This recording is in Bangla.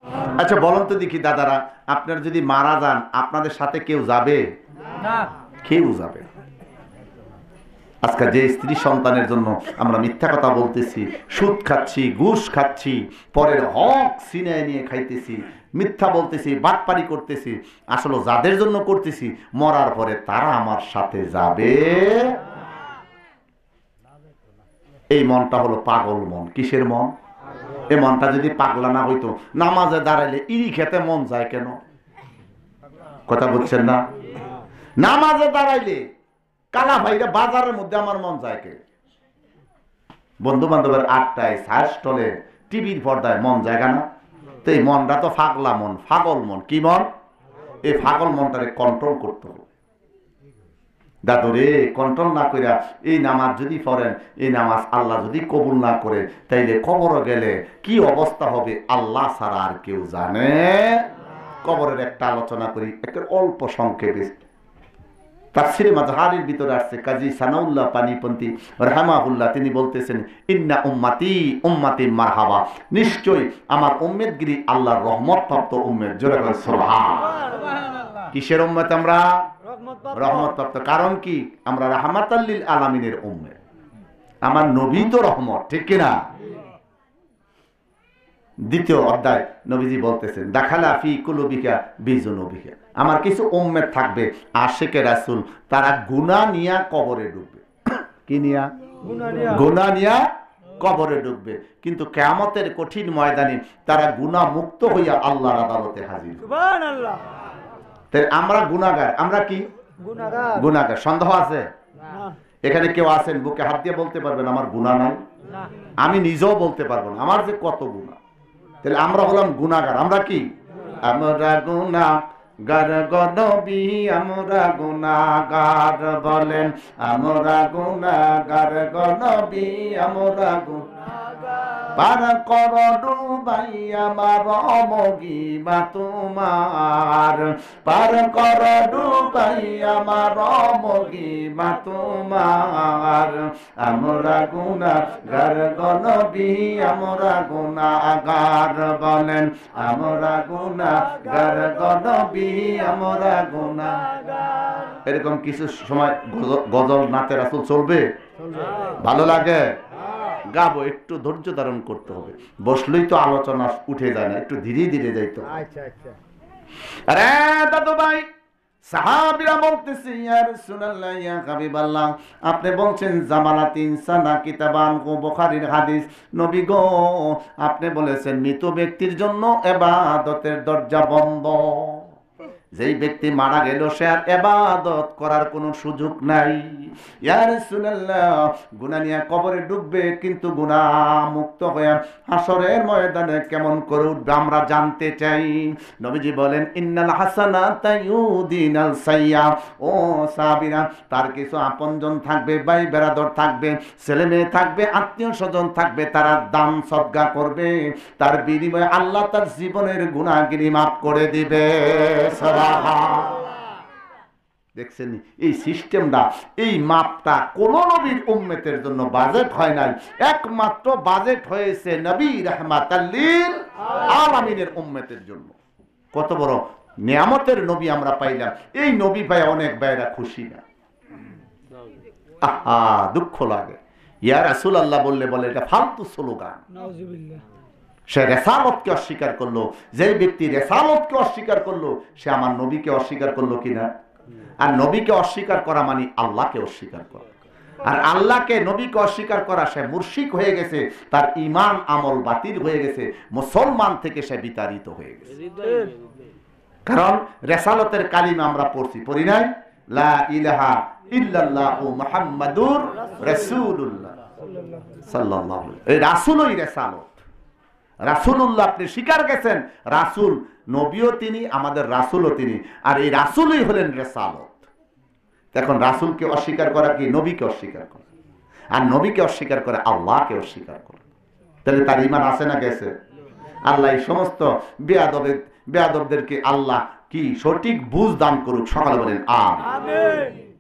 আচ্ছা বলুন তো দেখি দাদারা, আপনার যদি মারা যান আপনাদের সাথে কেউ যাবে না? কেউ যাবে। আজকে যে স্ত্রী সন্তানের জন্য আমরা মিথ্যা কথা বলতেছি, সুদ খাচ্ছি, ঘুষ খাচ্ছি, পরের হক সিনায় নিয়ে খাইতেছি, মিথ্যা বলতেছি, বাটপারি করতেছি, আসলে যাদের জন্য করতেছি মরার পরে তারা আমার সাথে যাবে। এই মনটা হলো পাগল মন। কিসের মন? এই মনটা যদি পাগলা না হইতো, নামাজে দাঁড়াইলে ইরি খেতে মন যায় কেন? কথা বলছেন না? নামাজে দাঁড়াইলে কালা ভাইরা বাজারের মধ্যে আমার মন যায় কে? বন্ধু বান্ধবের আড্ডায়, চায়ের স্টলে, টিভির পর্দায় মন জায়গা না? তো এই মনটা তো পাগলা মন, পাগল মন। কি মন? এই পাগল মনটারে কন্ট্রোল করতে হবে। দাদুরে কন্ট্রোল না কইরা এই নামাজ যদি পড়েন, এই নামাজ আল্লাহ যদি কবুল না করে, তাইলে কবরে গেলে কি অবস্থা হবে আল্লাহ ছাড়া আর কেউ জানে। কবরের একটা আলোচনা করি একটা অল্প সংক্ষেপে। তাফসিরে মাজহারির ভিতরে আসছে, কাজী সানাউল্লাহ পানিপন্থী রাহমাহুল্লাহ তিনি বলতেছেন, ইন্না উম্মতি উম্মতি মারহাবা, নিশ্চয়ই আমার উম্মতগিরি আল্লাহর রহমত প্রাপ্ত উম্মত। জোরে বলেন সুবহানাল্লাহ। কিসের উম্মত আমরা? রহমত প্রাপ্ত। কারণ কি? আমরা রাহমাতাল লিল আলামিনের উম্মত। আমার নবী তো রহমত, ঠিক কি না? দ্বিতীয় অধ্যায় নবীজি বলতেছেন, দাখালা ফি কুলুবিকা বিজুনুবিকা, আমার কিছু উম্মত থাকবে আশিকে রাসূল, তারা গুনাহ নিয়া কবরে ঢুকবে। কি নিয়া? গুনাহ নিয়া কবরে ঢুকবে, কিন্তু কিয়ামতের কঠিন ময়দানে তারা গুনাহ মুক্ত হইয়া আল্লাহর আদালতে হাজির। সুবহানাল্লাহ। তাই আমরা গুনাহগার। আমরা কি? গুনাহগার। গুনাহগার। সন্দেহ আছে? না। এখানে কেউ আছেন বুকে হাত দিয়ে বলতে পারবেন আমার গুনাহ নাই? না। আমি নিজেও বলতে পারবো না আমার যে কত গুনাহ। তাহলে আমরা হলাম গুনাহগার। আমরা কি? আমরা গুনাহগার গো নবী, আমরা গুনাহগার বলেন, আমরা গুনাহগার গো নবী, আমরা গুনাহগার। পার কর ডুবাই আমার মগিমা তোমার, পার কর ডুবাই আমার মগিমা তোমার। আমরা গুনাহগার গো নবী, আমরা গুনাহগার বলেন, আমরা গুনাহগার গো নবী, আমরা গুনাহগার। এরকম কিছু সময় গজল নাতে রাসূল চলবে? ভালো লাগে? গাবো, একটু ধৈর্য ধারণ করতে হবে। বসলেই তো আলোচনা উঠে যায় না, একটু ধীরে ধীরে যাইতে হবে। আচ্ছা আচ্ছা। আরে দাদু ভাই, সাহাবীরা বলতেছে, ইয়া রাসূলুল্লাহ, ইয়া হাবিবাল্লাহ, আপনি বলছেন জামানাত ইনসানা কিতাবান, বুখারীর হাদিস। নবী গো, আপনি বলেছেন মৃত ব্যক্তির জন্য ইবাদতের দরজা বন্ধ। যেই ব্যক্তি মারা গেল সে আর ইবাদত করার কোনো সুযোগ নাই। ইয়া রাসূলুল্লাহ, গুনাহ নিয়ে কবরে ডুববে, কিন্তু গুনাহ মুক্ত হয়ে হাসরের ময়দানে কেমন করে উঠবে আমরা জানতে চাই। নবীজি বলেন, ইন্নাল হাসানাতা ইউদিনাল সাইয়্যা। ও সাহাবীরা, তার কিছু আপনজন থাকবে, ভাই বেরাদর থাকবে, ছেলে মেয়ে থাকবে, আত্মীয় স্বজন থাকবে, তারা দান সদকা করবে, তার বিনিময়ে আল্লাহ তার জীবনের গুনাহগিরি মাফ করে দিবে। দেখছেন এই সিস্টেমটা, এই মাপটা কোন নবীর উম্মতের জন্য বাজেট হয় নাই, একমাত্র বাজেট হয়েছে নবী রাহমাতাল লিল আলামিনের উম্মতের জন্য। কত বড় নিয়ামতের নবী আমরা পাইলাম। এই নবী পায় অনেক ভাইরা খুশি না, আহা দুঃখ লাগে। ইয়া রাসূলুল্লাহ বললে বলে এটা ফালতু স্লোগান। নাউজুবিল্লাহ। সে রেসালতকে অস্বীকার করলো। যে ব্যক্তি রেসালতকে অস্বীকার করলো সে আমার নবীকে অস্বীকার করলো কিনা? আর নবীকে অস্বীকার করা মানে আল্লাহকে অস্বীকার করা, আর আল্লাহকে নবীকে অস্বীকার করা সে মুশরিক হয়ে গেছে, তার ঈমান আমল বাতিল হয়ে গেছে, মুসলমান থেকে সে বিতাড়িত হয়ে গেছে। কারণ রেসালতের কালিমা আমরা পড়ছি, পড়ি নাই? লা ইলাহা ইল্লাল্লাহু মুহাম্মাদুর রাসূলুল্লাহ সাল্লাল্লাহু আলাইহি। এই রাসূলই রেসালত। রাসূলুল্লাহ আপনি স্বীকার গেছেন, রাসূল নবীও তিনি, আমাদের রাসূলও তিনি, আর এই রাসূলই হলেন রেসালত। এখন রাসূলকে অস্বীকার করা কি? নবীকে অস্বীকার করা। আর নবীকে অস্বীকার করে আল্লাহকে অস্বীকার করে। তাহলে তার ঈমান আছে না গেছে? আল্লাহ এই সমস্ত বেয়াদবদেরকে আল্লাহ কি সঠিক বুঝ দান করুক। সকালে বলেন আমিন।